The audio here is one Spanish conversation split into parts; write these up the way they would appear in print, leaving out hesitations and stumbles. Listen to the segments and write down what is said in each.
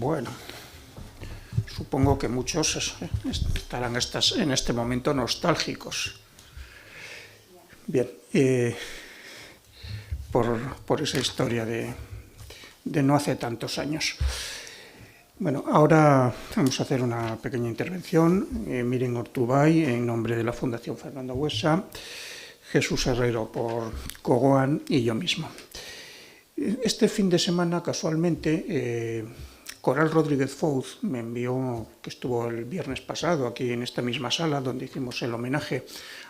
Bueno, supongo que muchos estarán en este momento nostálgicos. Bien, por esa historia de no hace tantos años. Bueno, ahora vamos a hacer una pequeña intervención. Miren Ortubay, en nombre de la Fundación Fernando Buesa, Jesús Herrero por Cogoan y yo mismo. Este fin de semana, casualmente, Coral Rodríguez Fouz me envió, que estuvo el viernes pasado aquí en esta misma sala, donde hicimos el homenaje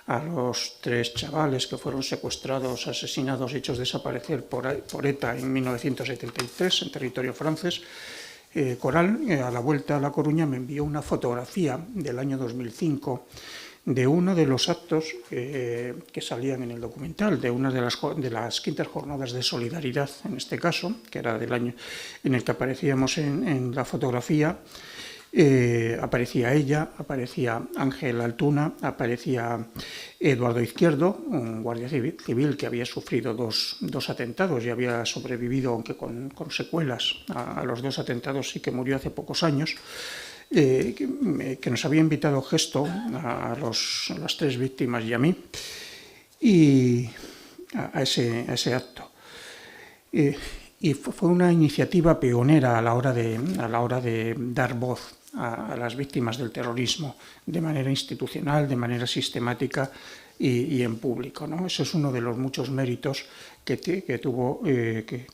a los 3 chavales que fueron secuestrados, asesinados, hechos desaparecer por ETA en 1973 en territorio francés. Coral, a la vuelta a La Coruña, me envió una fotografía del año 2005 de uno de los actos que salían en el documental, de una de las quintas jornadas de solidaridad, en este caso, que era del año en el que aparecíamos en la fotografía. Aparecía ella, aparecía Ángel Altuna, aparecía Eduardo Izquierdo, un guardia civil que había sufrido dos atentados y había sobrevivido, aunque con secuelas, a los 2 atentados, y que murió hace pocos años. Que nos había invitado Gesto a las 3 víctimas y a mí, y a ese acto. Y fue una iniciativa pionera a la hora de dar voz a las víctimas del terrorismo de manera institucional, de manera sistemática y en público, ¿no? Ese es uno de los muchos méritos que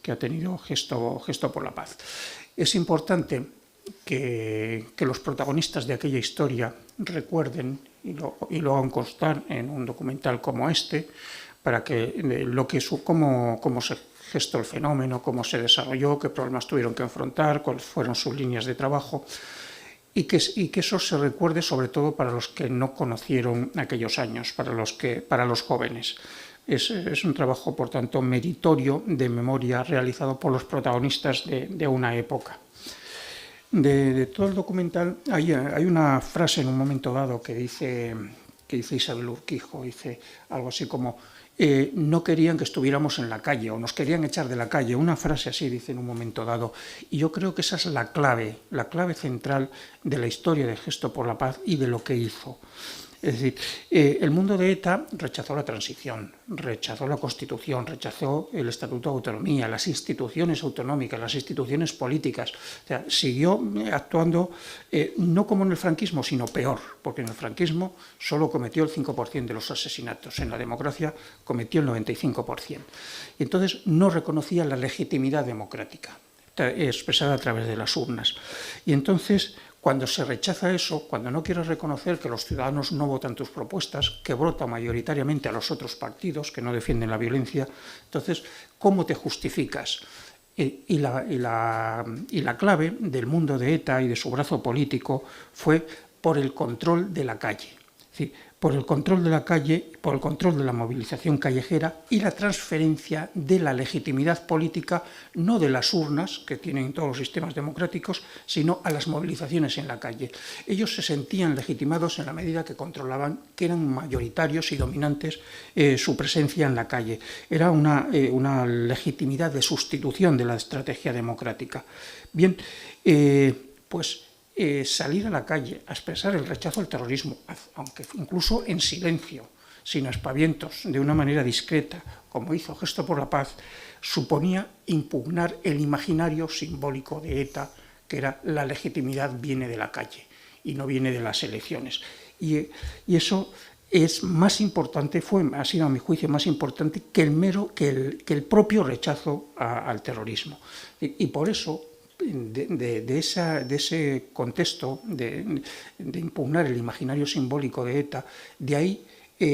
ha tenido Gesto por la Paz. Es importante que los protagonistas de aquella historia recuerden y lo hagan constar en un documental como este, para que cómo se gestó el fenómeno, cómo se desarrolló, qué problemas tuvieron que enfrentar, cuáles fueron sus líneas de trabajo, y que eso se recuerde sobre todo para los que no conocieron aquellos años, para los jóvenes. Es un trabajo, por tanto, meritorio de memoria realizado por los protagonistas de una época. De todo el documental hay una frase en un momento dado que dice Isabel Urquijo, dice algo así como no querían que estuviéramos en la calle o nos querían echar de la calle, una frase así dice en un momento dado, y yo creo que esa es la clave central de la historia de Gesto por la Paz y de lo que hizo. Es decir, el mundo de ETA rechazó la transición, rechazó la Constitución, rechazó el Estatuto de Autonomía, las instituciones autonómicas, las instituciones políticas. O sea, siguió actuando no como en el franquismo, sino peor, porque en el franquismo solo cometió el 5% de los asesinatos, en la democracia cometió el 95%. Y entonces no reconocía la legitimidad democrática, expresada a través de las urnas. Y entonces, cuando se rechaza eso, cuando no quieres reconocer que los ciudadanos no votan tus propuestas, que votan mayoritariamente a los otros partidos que no defienden la violencia, entonces, ¿cómo te justificas? Y la clave del mundo de ETA y de su brazo político fue por el control de la calle. Es decir, por el control de la calle, por el control de la movilización callejera y la transferencia de la legitimidad política, no de las urnas, que tienen todos los sistemas democráticos, sino a las movilizaciones en la calle. Ellos se sentían legitimados en la medida que controlaban, que eran mayoritarios y dominantes su presencia en la calle. Era una legitimidad de sustitución de la estrategia democrática. Bien, salir a la calle a expresar el rechazo al terrorismo, aunque incluso en silencio, sin aspavientos, de una manera discreta, como hizo Gesto por la Paz, suponía impugnar el imaginario simbólico de ETA, que era la legitimidad viene de la calle y no viene de las elecciones. Y eso es más importante, ha sido a mi juicio más importante que el propio rechazo al terrorismo. Y por eso, de ese contexto de impugnar el imaginario simbólico de ETA, de ahí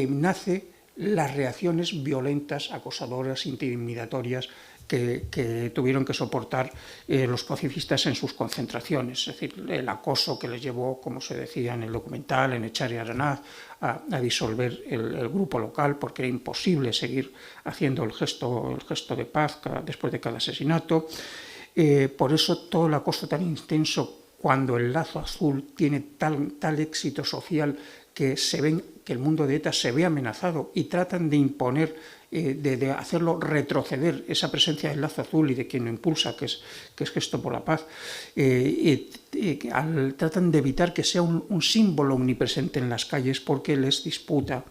nace las reacciones violentas, acosadoras, intimidatorias que tuvieron que soportar los pacifistas en sus concentraciones. Es decir, el acoso que les llevó, como se decía en el documental, en Echar y Aranaz, a disolver el grupo local, porque era imposible seguir haciendo el gesto de paz después de cada asesinato. Por eso todo el acoso tan intenso, cuando el lazo azul tiene tal éxito social que el mundo de ETA se ve amenazado y tratan de imponer, de hacerlo retroceder esa presencia del lazo azul y de quien lo impulsa, que es Gesto por la Paz, tratan de evitar que sea un símbolo omnipresente en las calles porque les disputa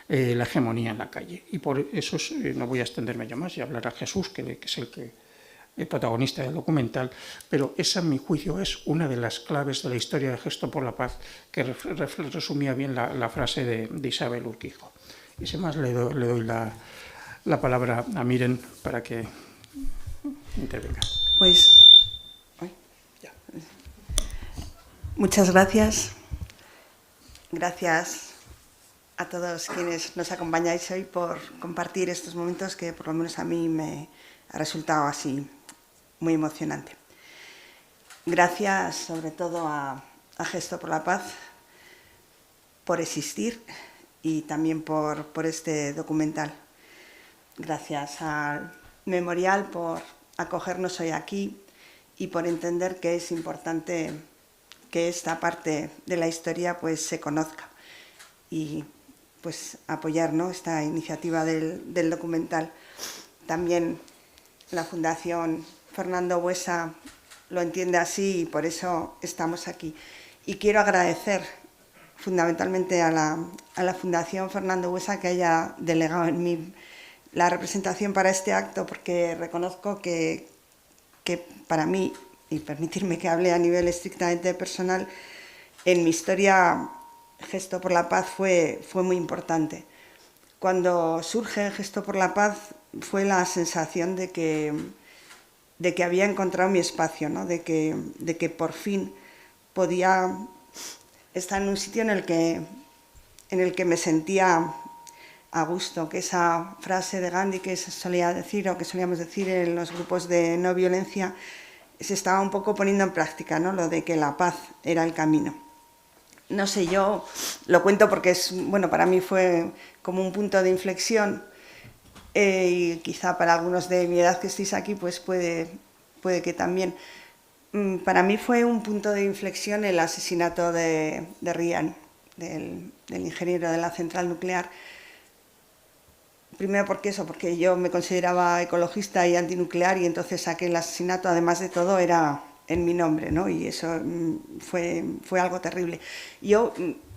la hegemonía en la calle. Y por eso no voy a extenderme ya más y hablar a Jesús, que es el protagonista del documental, pero esa, en mi juicio, es una de las claves de la historia de Gesto por la Paz, que resumía bien la frase de Isabel Urquijo. Y sin más, le doy la palabra a Miren para que intervenga. Pues, muchas gracias. Gracias a todos quienes nos acompañáis hoy por compartir estos momentos que por lo menos a mí me ha resultado así muy emocionante. Gracias sobre todo a Gesto por la Paz por existir y también por este documental. Gracias al Memorial por acogernos hoy aquí y por entender que es importante que esta parte de la historia pues se conozca y pues apoyar, ¿no?, esta iniciativa del documental. También la Fundación Fernando Buesa lo entiende así y por eso estamos aquí. Y quiero agradecer fundamentalmente a la Fundación Fernando Buesa que haya delegado en mí la representación para este acto, porque reconozco que para mí, y permitirme que hable a nivel estrictamente personal, en mi historia Gesto por la Paz fue muy importante. Cuando surge Gesto por la Paz fue la sensación de que había encontrado mi espacio, ¿no?, de que por fin podía estar en un sitio en el que me sentía a gusto, que esa frase de Gandhi que solía decir o que solíamos decir en los grupos de no violencia se estaba un poco poniendo en práctica, ¿no?, lo de que la paz era el camino. No sé, yo lo cuento porque para mí fue como un punto de inflexión y quizá para algunos de mi edad que estéis aquí pues puede que también. Para mí fue un punto de inflexión el asesinato de Ryan, del ingeniero de la central nuclear. Primero porque yo me consideraba ecologista y antinuclear y entonces aquel asesinato, además de todo, era en mi nombre, ¿no? Y eso fue algo terrible.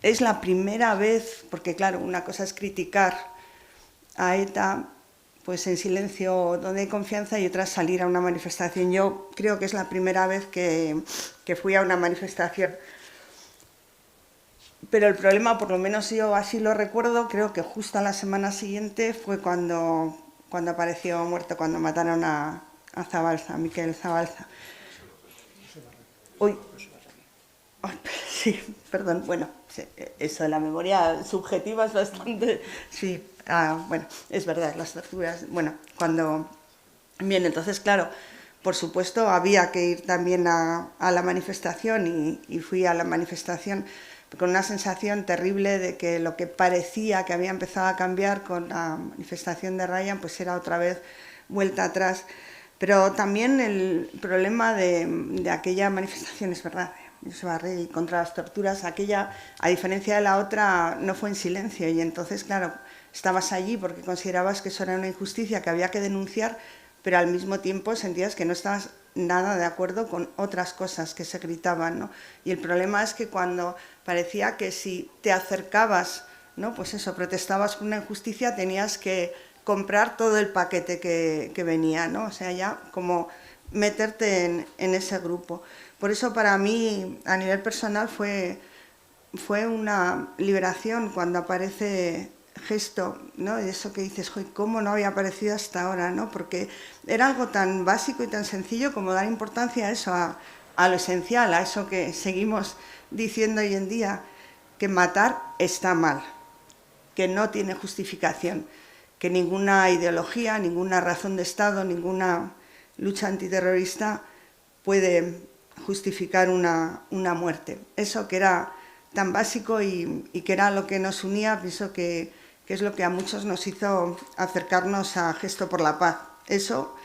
Es la primera vez, porque claro, una cosa es criticar a ETA pues en silencio donde hay confianza y otra es salir a una manifestación. Yo creo que es la primera vez que fui a una manifestación. Pero el problema, por lo menos yo así lo recuerdo, creo que justo a la semana siguiente fue cuando apareció muerto, cuando mataron a Zabalza, a Miquel Zabalza. Uy. Sí, perdón, bueno, eso de la memoria subjetiva es bastante... Sí, bueno, es verdad, las torturas... Bueno, Bien, entonces, claro, por supuesto, había que ir también a la manifestación y fui a la manifestación con una sensación terrible de que lo que parecía que había empezado a cambiar con la manifestación de Ryan, pues era otra vez vuelta atrás. Pero también el problema de aquella manifestación, es verdad, Joseba Rey contra las torturas, aquella, a diferencia de la otra, no fue en silencio y entonces, claro, estabas allí porque considerabas que eso era una injusticia que había que denunciar, pero al mismo tiempo sentías que no estabas nada de acuerdo con otras cosas que se gritaban, ¿no? Y el problema es que cuando parecía que si te acercabas, ¿no?, pues eso, protestabas por una injusticia, tenías que comprar todo el paquete que venía, ¿no? O sea, ya como meterte en ese grupo. Por eso para mí, a nivel personal, fue una liberación cuando aparece Gesto, ¿no? Eso que dices, ¿cómo no había aparecido hasta ahora?, ¿no? Porque era algo tan básico y tan sencillo como dar importancia a eso, a lo esencial, a eso que seguimos diciendo hoy en día, que matar está mal, que no tiene justificación, que ninguna ideología, ninguna razón de Estado, ninguna lucha antiterrorista puede justificar una muerte. Eso que era tan básico y que era lo que nos unía, pienso que es lo que a muchos nos hizo acercarnos a Gesto por la Paz. Eso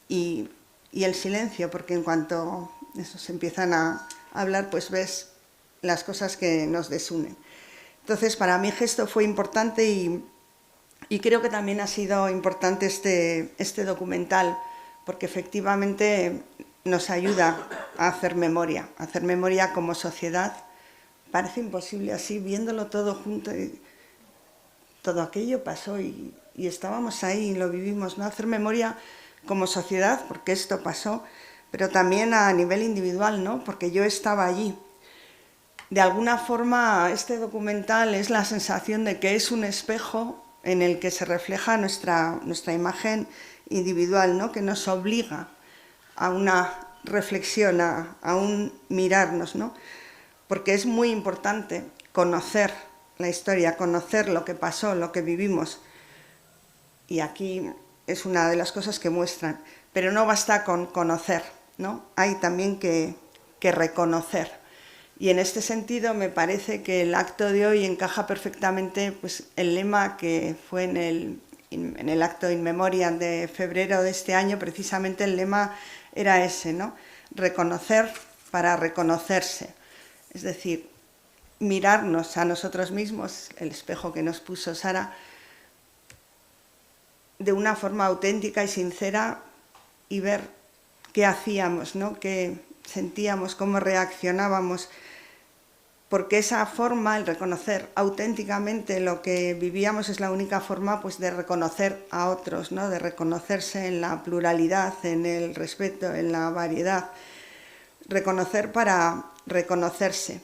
y el silencio, porque en cuanto se empiezan a hablar, pues ves las cosas que nos desunen. Entonces, para mí Gesto fue importante y creo que también ha sido importante este documental, porque efectivamente nos ayuda a hacer memoria como sociedad. Parece imposible así, viéndolo todo junto, todo aquello pasó y estábamos ahí y lo vivimos, ¿no? Hacer memoria como sociedad, porque esto pasó, pero también a nivel individual, ¿no? Porque yo estaba allí. De alguna forma, este documental es la sensación de que es un espejo en el que se refleja nuestra imagen individual, ¿no? Que nos obliga a una reflexión, a un mirarnos, ¿no? Porque es muy importante conocer la historia, conocer lo que pasó, lo que vivimos. Y aquí es una de las cosas que muestran. Pero no basta con conocer, ¿no? Hay también que reconocer. Y en este sentido me parece que el acto de hoy encaja perfectamente pues, el lema que fue en el acto in memoriam de febrero de este año. Precisamente el lema era ese, ¿no? Reconocer para reconocerse. Es decir, mirarnos a nosotros mismos, el espejo que nos puso Sara, de una forma auténtica y sincera y ver qué hacíamos, ¿no? Qué sentíamos, cómo reaccionábamos, porque esa forma, el reconocer auténticamente lo que vivíamos, es la única forma pues, de reconocer a otros, ¿no? De reconocerse en la pluralidad, en el respeto, en la variedad. Reconocer para reconocerse.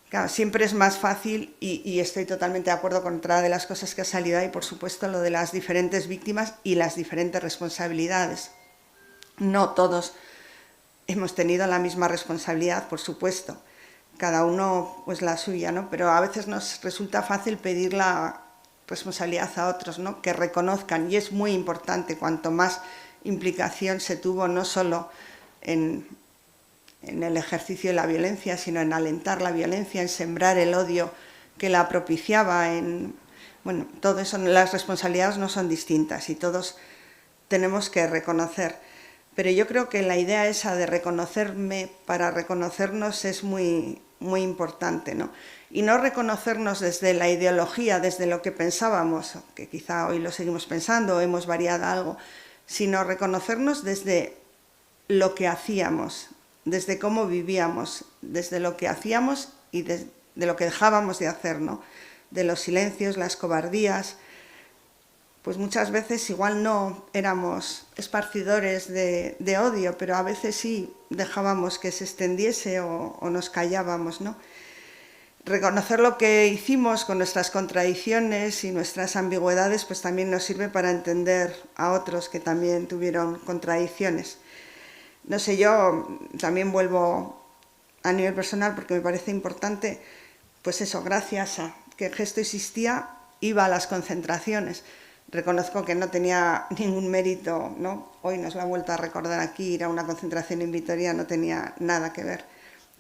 Claro, siempre es más fácil, y estoy totalmente de acuerdo con otra de las cosas que ha salido ahí, por supuesto, lo de las diferentes víctimas y las diferentes responsabilidades. No todos hemos tenido la misma responsabilidad, por supuesto, cada uno pues la suya, ¿no? Pero a veces nos resulta fácil pedir la responsabilidad a otros, ¿no? Que reconozcan, y es muy importante, cuanto más implicación se tuvo, no solo en el ejercicio de la violencia, sino en alentar la violencia, en sembrar el odio que la propiciaba, bueno, todo eso, las responsabilidades no son distintas y todos tenemos que reconocer. Pero yo creo que la idea esa de reconocerme para reconocernos es muy, muy importante, ¿no? Y no reconocernos desde la ideología, desde lo que pensábamos, que quizá hoy lo seguimos pensando o hemos variado algo, sino reconocernos desde lo que hacíamos, desde cómo vivíamos, desde lo que hacíamos y de lo que dejábamos de hacer, ¿no? De los silencios, las cobardías. Pues muchas veces igual no éramos esparcidores de odio, pero a veces sí dejábamos que se extendiese o nos callábamos, ¿no? Reconocer lo que hicimos con nuestras contradicciones y nuestras ambigüedades, pues también nos sirve para entender a otros que también tuvieron contradicciones. No sé, yo también vuelvo a nivel personal porque me parece importante, pues eso, gracias a que Gesto existía, iba a las concentraciones. Reconozco que no tenía ningún mérito, ¿no? Hoy nos lo ha vuelto a recordar aquí, ir a una concentración en Vitoria no tenía nada que ver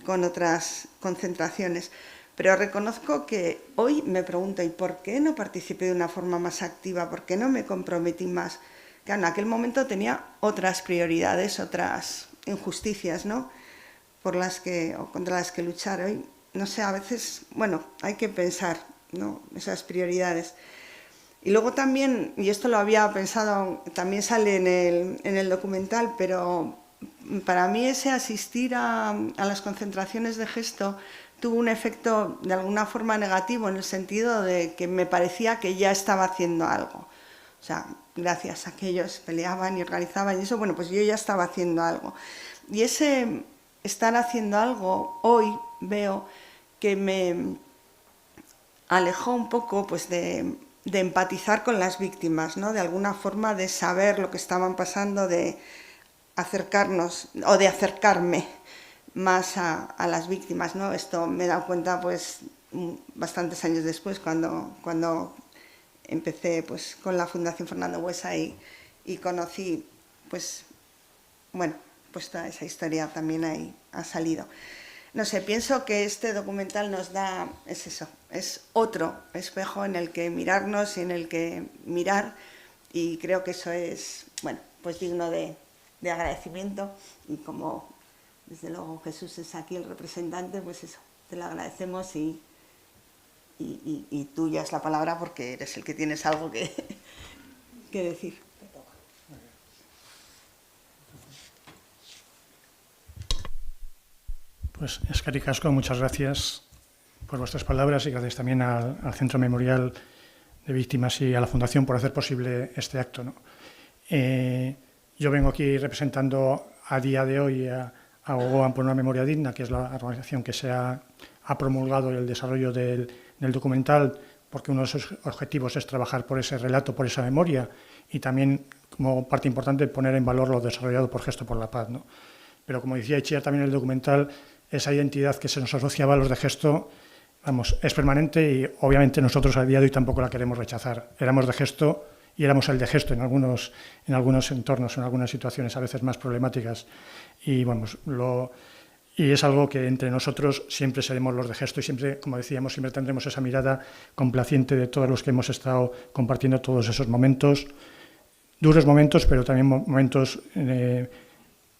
con otras concentraciones. Pero reconozco que hoy me pregunto, ¿y por qué no participé de una forma más activa? ¿Por qué no me comprometí más? Que en aquel momento tenía otras prioridades, otras injusticias, ¿no? Por las que, o contra las que luchar. Hoy, no sé, a veces, bueno, hay que pensar, ¿no? Esas prioridades. Y luego también, y esto lo había pensado, también sale en el documental, pero para mí ese asistir a las concentraciones de Gesto tuvo un efecto de alguna forma negativo, en el sentido de que me parecía que ya estaba haciendo algo. O sea, gracias a que ellos peleaban y organizaban y eso, bueno, pues yo ya estaba haciendo algo. Y ese estar haciendo algo, hoy veo que me alejó un poco pues de empatizar con las víctimas, ¿no? De alguna forma de saber lo que estaban pasando, de acercarnos o de acercarme más a las víctimas, ¿no? Esto me he dado cuenta pues bastantes años después, cuando empecé pues con la Fundación Fernando Buesa y conocí pues bueno, pues toda esa historia también ahí ha salido. No sé, pienso que este documental nos da, es eso, es otro espejo en el que mirarnos y en el que mirar, y creo que eso es, bueno, pues digno de agradecimiento, y como desde luego Jesús es aquí el representante, pues eso, te lo agradecemos y y tuya es la palabra porque eres el que tienes algo que decir. Pues eskerrik asko, muchas gracias por vuestras palabras y gracias también al Centro Memorial de Víctimas y a la Fundación por hacer posible este acto, ¿no? Yo vengo aquí representando a día de hoy a Gogoan por una memoria digna, que es la organización que se ha promulgado el desarrollo del documental, porque uno de sus objetivos es trabajar por ese relato, por esa memoria, y también, como parte importante, poner en valor lo desarrollado por Gesto por la Paz, ¿no? Pero, como decía Itziar también en el documental, esa identidad que se nos asociaba a los de Gesto, vamos, es permanente y, obviamente, nosotros a día de hoy tampoco la queremos rechazar. Éramos de Gesto y éramos el de Gesto en algunos entornos, en algunas situaciones a veces más problemáticas. Y, vamos, y es algo que entre nosotros siempre seremos los de Gesto y siempre, como decíamos, siempre tendremos esa mirada complaciente de todos los que hemos estado compartiendo todos esos momentos, duros momentos, pero también momentos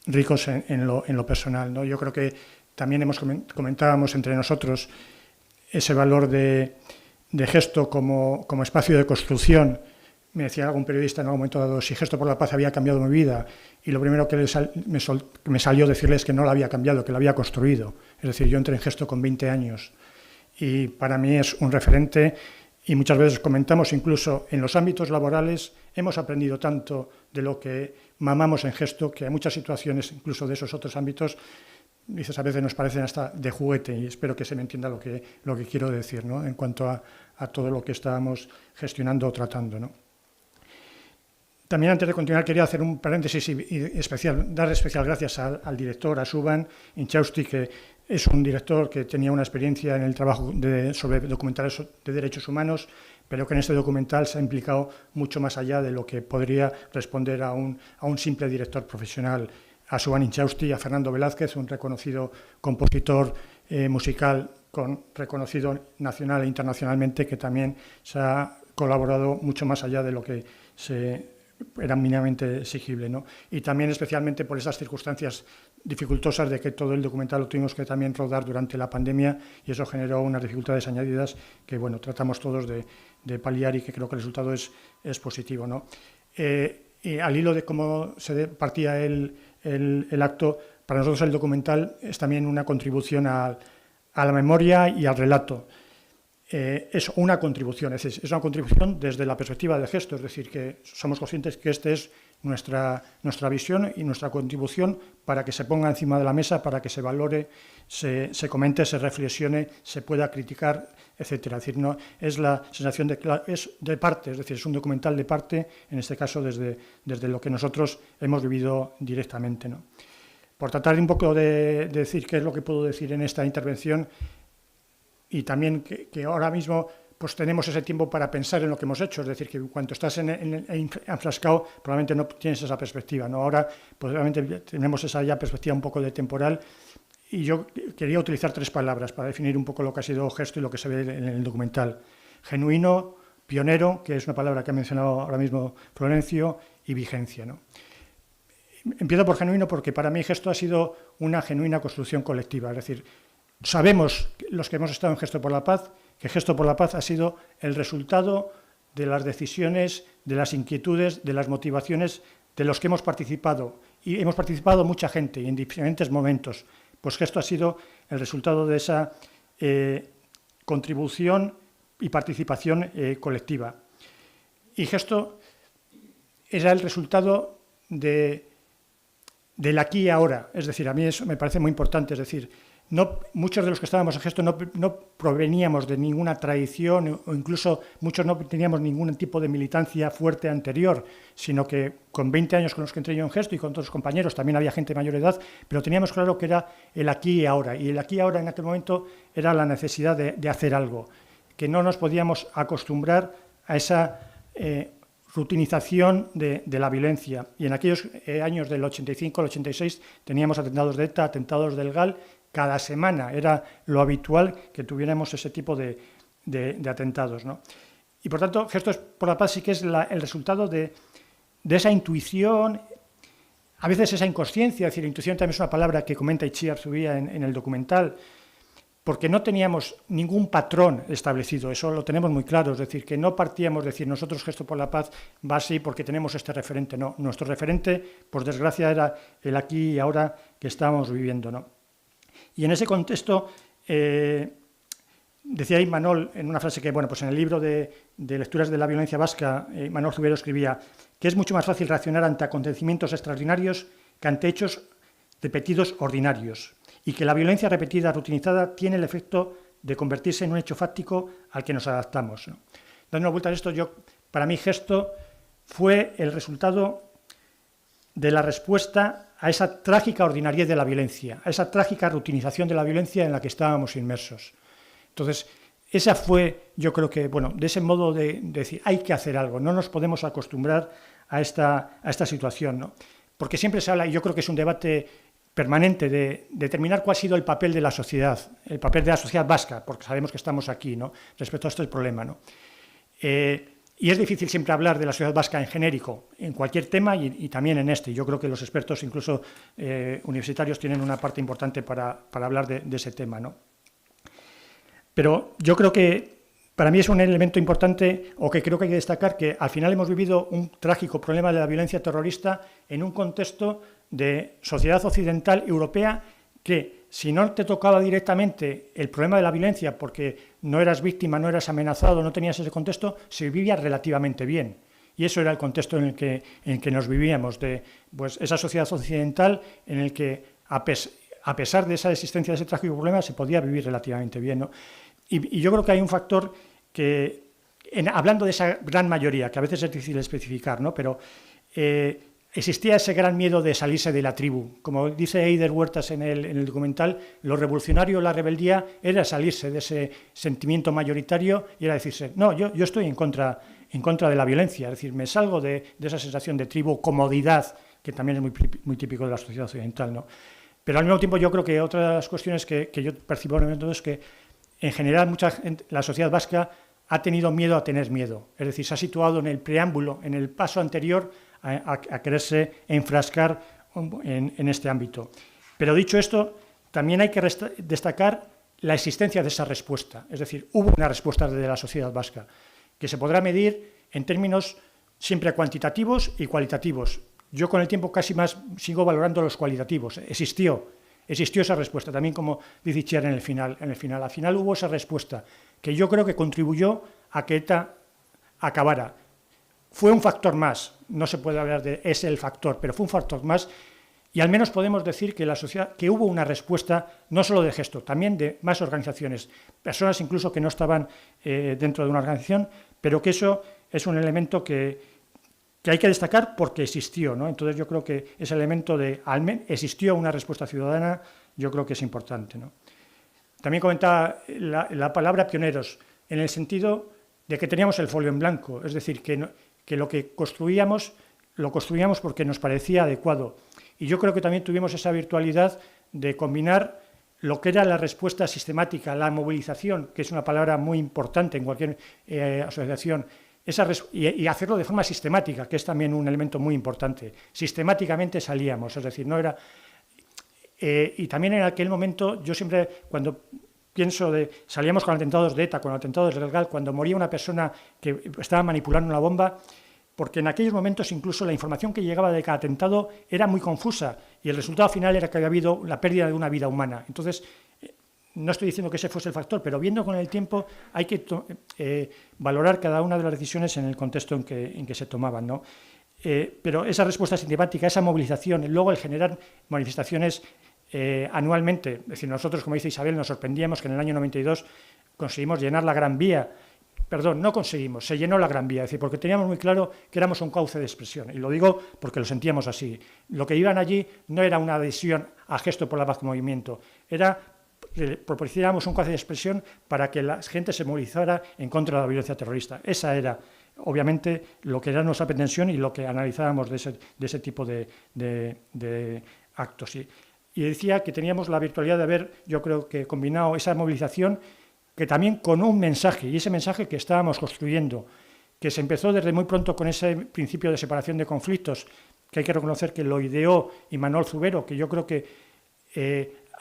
ricos en lo personal, ¿no? Yo creo que también comentábamos entre nosotros ese valor de Gesto como espacio de construcción. Me decía algún periodista en algún momento dado si Gesto por la Paz había cambiado mi vida, y lo primero que me salió decirles que no la había cambiado, que la había construido. Es decir, yo entré en Gesto con 20 años y para mí es un referente, y muchas veces comentamos incluso en los ámbitos laborales hemos aprendido tanto de lo que mamamos en Gesto que hay muchas situaciones incluso de esos otros ámbitos, dices, a veces nos parecen hasta de juguete, y espero que se me entienda lo que quiero decir, ¿no? En cuanto a todo lo que estábamos gestionando o tratando, ¿no? También, antes de continuar, quería hacer un paréntesis y dar especial gracias al director, a Suban Inchausti, que es un director que tenía una experiencia en el trabajo sobre documentales de derechos humanos, pero que en este documental se ha implicado mucho más allá de lo que podría responder a un simple director profesional. A Suban Inchausti, a Fernando Velázquez, un reconocido compositor musical reconocido nacional e internacionalmente, que también se ha colaborado mucho más allá de lo que era mínimamente exigible, ¿no? Y también especialmente por esas circunstancias dificultosas de que todo el documental lo tuvimos que también rodar durante la pandemia, y eso generó unas dificultades añadidas que, bueno, tratamos todos de paliar, y que creo que el resultado es positivo, ¿no? Y al hilo de cómo se partía el acto, para nosotros el documental es también una contribución a la memoria y al relato. Es una contribución, es decir, es una contribución desde la perspectiva de Gesto, es decir, que somos conscientes que esta es nuestra visión y nuestra contribución para que se ponga encima de la mesa, para que se valore, se comente, se reflexione, se pueda criticar, etcétera. Es decir, no es la sensación es de parte, es decir, es un documental de parte, en este caso desde lo que nosotros hemos vivido directamente, ¿no? Por tratar un poco de decir qué es lo que puedo decir en esta intervención, y también que ahora mismo pues tenemos ese tiempo para pensar en lo que hemos hecho, es decir, que cuando estás enfrascado probablemente no tienes esa perspectiva, ¿no? Ahora pues realmente tenemos esa ya perspectiva un poco de temporal, y yo quería utilizar 3 palabras para definir un poco lo que ha sido Gesto y lo que se ve en el documental: genuino, pionero, que es una palabra que ha mencionado ahora mismo Florencio, y vigencia, ¿no? Empiezo por genuino porque para mí Gesto ha sido una genuina construcción colectiva, es decir, sabemos, los que hemos estado en Gesto por la Paz, que Gesto por la Paz ha sido el resultado de las decisiones, de las inquietudes, de las motivaciones de los que hemos participado. Y hemos participado mucha gente y en diferentes momentos. Pues Gesto ha sido el resultado de esa contribución y participación colectiva. Y Gesto era el resultado del aquí y ahora. Es decir, a mí eso me parece muy importante, es decir, muchos de los que estábamos en Gesto no proveníamos de ninguna tradición, o incluso muchos no teníamos ningún tipo de militancia fuerte anterior, sino que con 20 años con los que entré yo en Gesto y con otros compañeros, también había gente de mayor edad, pero teníamos claro que era el aquí y ahora. Y el aquí y ahora en aquel momento era la necesidad de hacer algo, que no nos podíamos acostumbrar a esa rutinización de la violencia. Y en aquellos años del 85 al 86 teníamos atentados de ETA, atentados del GAL. Cada semana era lo habitual que tuviéramos ese tipo de atentados, ¿no? Y por tanto, Gesto por la Paz sí que es el resultado de esa intuición, a veces esa inconsciencia. Es decir, intuición también es una palabra que comenta Itziar Zubia en el documental, porque no teníamos ningún patrón establecido, eso lo tenemos muy claro, es decir, que no partíamos de decir nosotros Gesto por la Paz va así porque tenemos este referente, no, nuestro referente, por desgracia, era el aquí y ahora que estábamos viviendo, ¿no? Y en ese contexto, decía Imanol en una frase que, bueno, pues en el libro de lecturas de la violencia vasca, Imanol Zubero escribía que es mucho más fácil reaccionar ante acontecimientos extraordinarios que ante hechos repetidos ordinarios, y que la violencia repetida, rutinizada, tiene el efecto de convertirse en un hecho fáctico al que nos adaptamos, ¿no? Dando una vuelta a esto, para mí Gesto fue el resultado de la respuesta a esa trágica ordinariedad de la violencia, a esa trágica rutinización de la violencia en la que estábamos inmersos. Entonces, esa fue, yo creo que, bueno, de ese modo de decir, hay que hacer algo, no nos podemos acostumbrar a esta situación, ¿no? Porque siempre se habla, y yo creo que es un debate permanente de determinar cuál ha sido el papel de la sociedad vasca, porque sabemos que estamos aquí, ¿no?, respecto a este problema, ¿no? Y es difícil siempre hablar de la sociedad vasca en genérico, en cualquier tema y también en este. Yo creo que los expertos, incluso universitarios, tienen una parte importante para hablar de ese tema, ¿no? Pero yo creo que para mí es un elemento importante, o que creo que hay que destacar, que al final hemos vivido un trágico problema de la violencia terrorista en un contexto de sociedad occidental europea que, si no te tocaba directamente el problema de la violencia porque no eras víctima, no eras amenazado, no tenías ese contexto, se vivía relativamente bien. Y eso era el contexto en el que nos vivíamos, de pues, esa sociedad occidental en el que, a pesar de esa existencia de ese trágico problema, se podía vivir relativamente bien, ¿no? Y yo creo que hay un factor que, hablando de esa gran mayoría, que a veces es difícil especificar, ¿no?, pero existía ese gran miedo de salirse de la tribu. Como dice Eider Huertas en el documental, lo revolucionario, la rebeldía, era salirse de ese sentimiento mayoritario y era decirse, no, yo estoy en contra de la violencia, es decir, me salgo de esa sensación de tribu, comodidad, que también es muy típico de la sociedad occidental, ¿no? Pero al mismo tiempo yo creo que otras cuestiones que yo percibo en el momento es que, en general, mucha gente, la sociedad vasca ha tenido miedo a tener miedo, es decir, se ha situado en el preámbulo, en el paso anterior a quererse enfrascar en este ámbito. Pero dicho esto, también hay que destacar la existencia de esa respuesta, es decir, hubo una respuesta de la sociedad vasca, que se podrá medir en términos siempre cuantitativos y cualitativos. Yo con el tiempo casi más sigo valorando los cualitativos. Existió esa respuesta, también como dice Itziar en el final. Al final hubo esa respuesta, que yo creo que contribuyó a que ETA acabara. Fue un factor más, no se puede hablar de es el factor, pero fue un factor más, y al menos podemos decir que la sociedad, que hubo una respuesta no solo de Gesto, también de más organizaciones, personas incluso que no estaban dentro de una organización, pero que eso es un elemento que hay que destacar porque existió, ¿no? Entonces yo creo que ese elemento de existió una respuesta ciudadana, yo creo que es importante, ¿no? También comentaba la palabra pioneros, en el sentido de que teníamos el folio en blanco, es decir, que lo que construíamos, lo construíamos porque nos parecía adecuado. Y yo creo que también tuvimos esa virtualidad de combinar lo que era la respuesta sistemática, la movilización, que es una palabra muy importante en cualquier asociación, y hacerlo de forma sistemática, que es también un elemento muy importante. Sistemáticamente salíamos, es decir, no era... y también en aquel momento, yo siempre, cuando pienso salíamos con atentados de ETA, con atentados de Regal, cuando moría una persona que estaba manipulando una bomba, porque en aquellos momentos incluso la información que llegaba de cada atentado era muy confusa y el resultado final era que había habido la pérdida de una vida humana. Entonces, no estoy diciendo que ese fuese el factor, pero viendo con el tiempo hay que valorar cada una de las decisiones en el contexto en que se tomaban, ¿no? Pero esa respuesta sistemática, esa movilización, luego el generar manifestaciones anualmente, es decir, nosotros, como dice Isabel, nos sorprendíamos que en el año 92 conseguimos llenar la Gran Vía. Perdón, no conseguimos, se llenó la Gran Vía, es decir, porque teníamos muy claro que éramos un cauce de expresión, y lo digo porque lo sentíamos así. Lo que iban allí no era una adhesión a Gesto por la Paz Movimiento, era proporcionábamos un cauce de expresión para que la gente se movilizara en contra de la violencia terrorista. Esa era, obviamente, lo que era nuestra pretensión y lo que analizábamos de ese tipo de actos. Y decía que teníamos la virtualidad de haber, yo creo que combinado esa movilización, que también con un mensaje, y ese mensaje que estábamos construyendo, que se empezó desde muy pronto con ese principio de separación de conflictos, que hay que reconocer que lo ideó Imanol Zubero, que yo creo que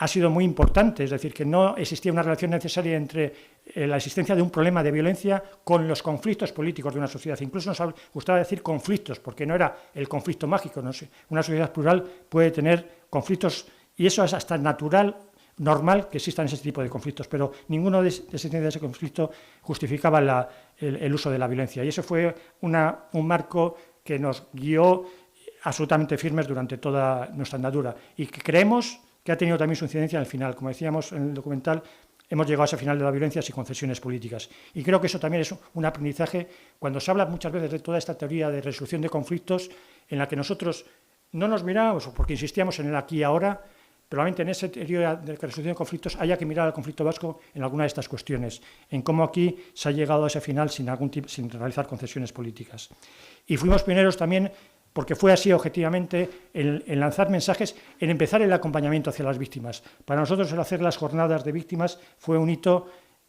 ha sido muy importante, es decir, que no existía una relación necesaria entre la existencia de un problema de violencia con los conflictos políticos de una sociedad. Incluso nos gustaba decir conflictos, porque no era el conflicto mágico, no sé. Una sociedad plural puede tener conflictos, y eso es hasta natural, normal que existan ese tipo de conflictos, pero ninguno de ese conflicto justificaba el uso de la violencia. Y eso fue un marco que nos guió absolutamente firmes durante toda nuestra andadura y que creemos que ha tenido también su incidencia en el final. Como decíamos en el documental, hemos llegado a ese final de la violencia sin concesiones políticas. Y creo que eso también es un aprendizaje cuando se habla muchas veces de toda esta teoría de resolución de conflictos en la que nosotros no nos miramos, porque insistíamos en el aquí y ahora, probablemente en esa teoría de resolución de conflictos haya que mirar al conflicto vasco en alguna de estas cuestiones, en cómo aquí se ha llegado a ese final sin realizar concesiones políticas. Y fuimos pioneros también porque fue así objetivamente en lanzar mensajes, en empezar el acompañamiento hacia las víctimas. Para nosotros el hacer las jornadas de víctimas fue un hito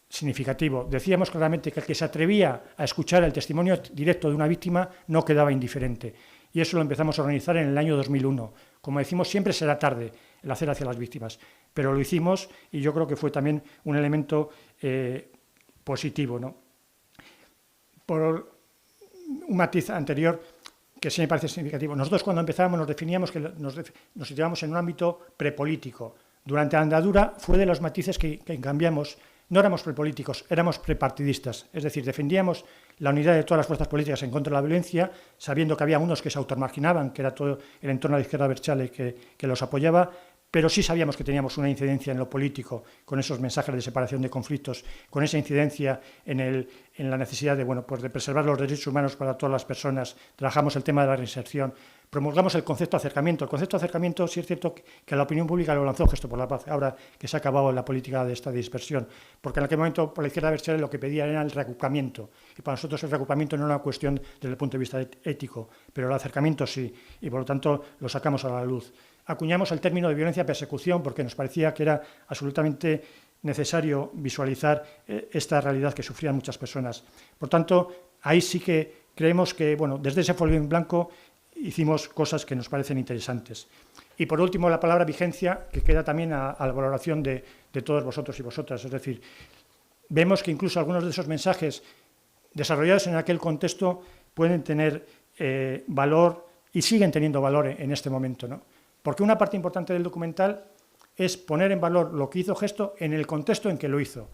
significativo. Decíamos claramente que el que se atrevía a escuchar el testimonio directo de una víctima no quedaba indiferente. Y eso lo empezamos a organizar en el año 2001. Como decimos, siempre será tarde el hacer hacia las víctimas, pero lo hicimos y yo creo que fue también un elemento positivo, ¿no? Por un matiz anterior que sí me parece significativo. Nosotros cuando empezábamos nos definíamos que nos situábamos en un ámbito prepolítico. Durante la andadura fue de los matices que cambiamos. No éramos prepolíticos, éramos prepartidistas. Es decir, defendíamos la unidad de todas las fuerzas políticas en contra de la violencia, sabiendo que había unos que se automarginaban, que era todo el entorno de la izquierda abertzale que los apoyaba, pero sí sabíamos que teníamos una incidencia en lo político, con esos mensajes de separación de conflictos, con esa incidencia en la necesidad de preservar los derechos humanos para todas las personas. Trabajamos el tema de la reinserción, promulgamos el concepto de acercamiento. El concepto de acercamiento sí es cierto que la opinión pública lo lanzó Gesto por la Paz, ahora que se ha acabado la política de esta dispersión, porque en aquel momento por la izquierda abertzale lo que pedía era el reagrupamiento, y para nosotros el reagrupamiento no era una cuestión desde el punto de vista ético, pero el acercamiento sí, y por lo tanto lo sacamos a la luz. Acuñamos el término de violencia persecución porque nos parecía que era absolutamente necesario visualizar esta realidad que sufrían muchas personas. Por tanto, ahí sí que creemos que, desde ese folio en blanco hicimos cosas que nos parecen interesantes. Y por último, la palabra vigencia, que queda también a la valoración de todos vosotros y vosotras. Es decir, vemos que incluso algunos de esos mensajes desarrollados en aquel contexto pueden tener valor y siguen teniendo valor en este momento, ¿no? Porque una parte importante del documental es poner en valor lo que hizo Gesto en el contexto en que lo hizo,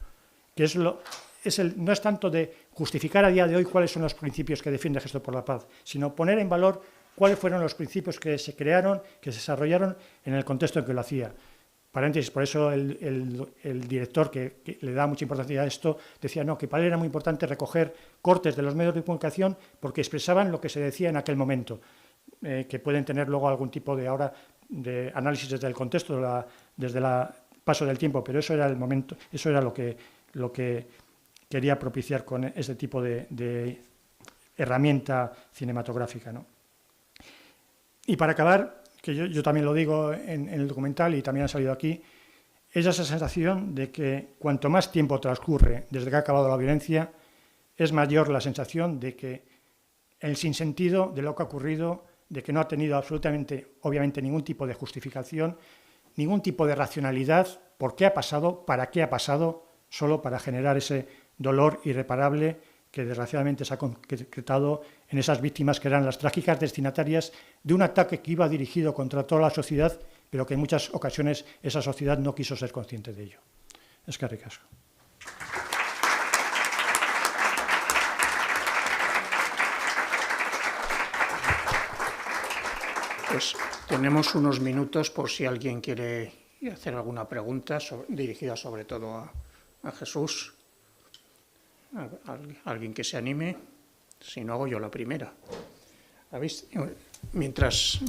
que no es tanto de justificar a día de hoy cuáles son los principios que defiende Gesto por la Paz, sino poner en valor cuáles fueron los principios que se crearon, que se desarrollaron en el contexto en que lo hacía. Paréntesis, por eso el director, que le da mucha importancia a esto, decía que para él era muy importante recoger cortes de los medios de comunicación porque expresaban lo que se decía en aquel momento, que pueden tener luego algún tipo de análisis desde el contexto, desde el paso del tiempo, pero eso era el momento, eso era lo que quería propiciar con ese tipo de herramienta cinematográfica, ¿no? Y para acabar, que yo también lo digo en el documental y también ha salido aquí, es esa sensación de que cuanto más tiempo transcurre desde que ha acabado la violencia, es mayor la sensación de que el sinsentido de lo que ha ocurrido, de que no ha tenido absolutamente, obviamente, ningún tipo de justificación, ningún tipo de racionalidad, por qué ha pasado, para qué ha pasado, solo para generar ese dolor irreparable que desgraciadamente se ha concretado en esas víctimas que eran las trágicas destinatarias de un ataque que iba dirigido contra toda la sociedad, pero que en muchas ocasiones esa sociedad no quiso ser consciente de ello. Eskerrik asko. Pues tenemos unos minutos por si alguien quiere hacer alguna pregunta dirigida sobre todo a Jesús. Alguien que se anime. Si no, hago yo la primera. Mientras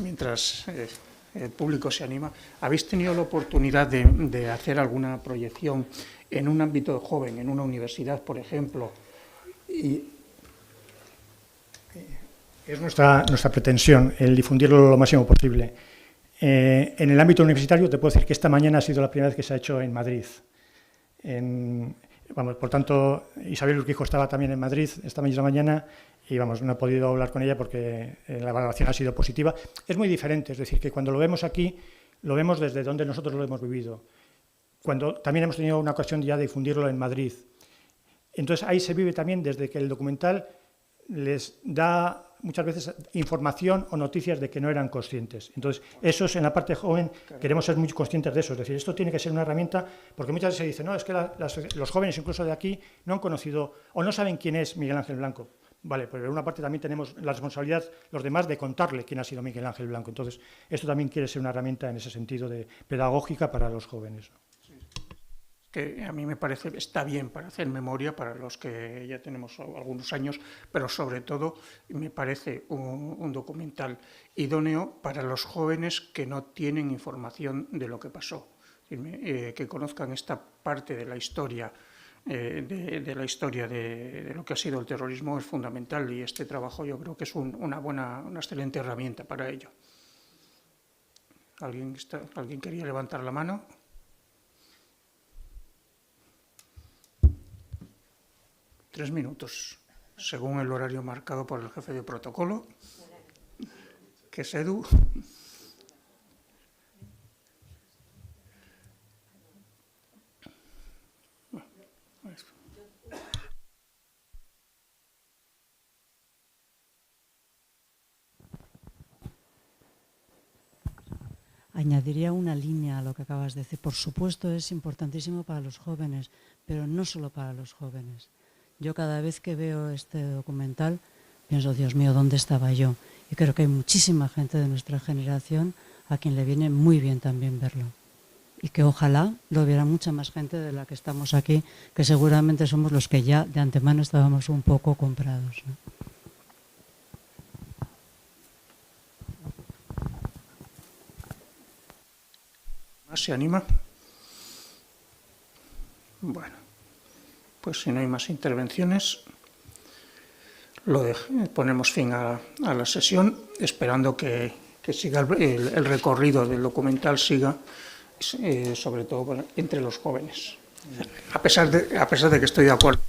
el público se anima, ¿habéis tenido la oportunidad de hacer alguna proyección en un ámbito joven, en una universidad, por ejemplo? Es nuestra pretensión el difundirlo lo máximo posible. En el ámbito universitario te puedo decir que esta mañana ha sido la primera vez que se ha hecho en Madrid. Por tanto, Isabel Urquijo estaba también en Madrid esta misma mañana y no he podido hablar con ella porque la valoración ha sido positiva. Es muy diferente, es decir, que cuando lo vemos aquí, lo vemos desde donde nosotros lo hemos vivido. cuando también hemos tenido una ocasión ya de difundirlo en Madrid. Entonces ahí se vive también desde que el documental les da muchas veces información o noticias de que no eran conscientes. Entonces, esos en la parte joven queremos ser muy conscientes de eso. Es decir, esto tiene que ser una herramienta, porque muchas veces se dice, no, es que los jóvenes incluso de aquí no han conocido o no saben quién es Miguel Ángel Blanco. Vale, pero en una parte también tenemos la responsabilidad, los demás, de contarle quién ha sido Miguel Ángel Blanco. Entonces, esto también quiere ser una herramienta en ese sentido de pedagógica para los jóvenes, ¿no? Que a mí me parece está bien para hacer memoria para los que ya tenemos algunos años, pero sobre todo me parece un documental idóneo para los jóvenes que no tienen información de lo que pasó, que conozcan esta parte de la historia, de la historia de lo que ha sido el terrorismo es fundamental, y este trabajo yo creo que es una excelente herramienta para ello. ¿Alguien quería levantar la mano? Tres minutos, según el horario marcado por el jefe de protocolo, que es Edu. Añadiría una línea a lo que acabas de decir. Por supuesto, es importantísimo para los jóvenes, pero no solo para los jóvenes. Yo cada vez que veo este documental pienso, Dios mío, ¿dónde estaba yo? Y creo que hay muchísima gente de nuestra generación a quien le viene muy bien también verlo. Y que ojalá lo viera mucha más gente de la que estamos aquí, que seguramente somos los que ya de antemano estábamos un poco comprados, ¿no? ¿Más se anima? Bueno, pues si no hay más intervenciones, ponemos fin a la sesión, esperando que siga el recorrido del documental, siga sobre todo entre los jóvenes, a pesar de que estoy de acuerdo.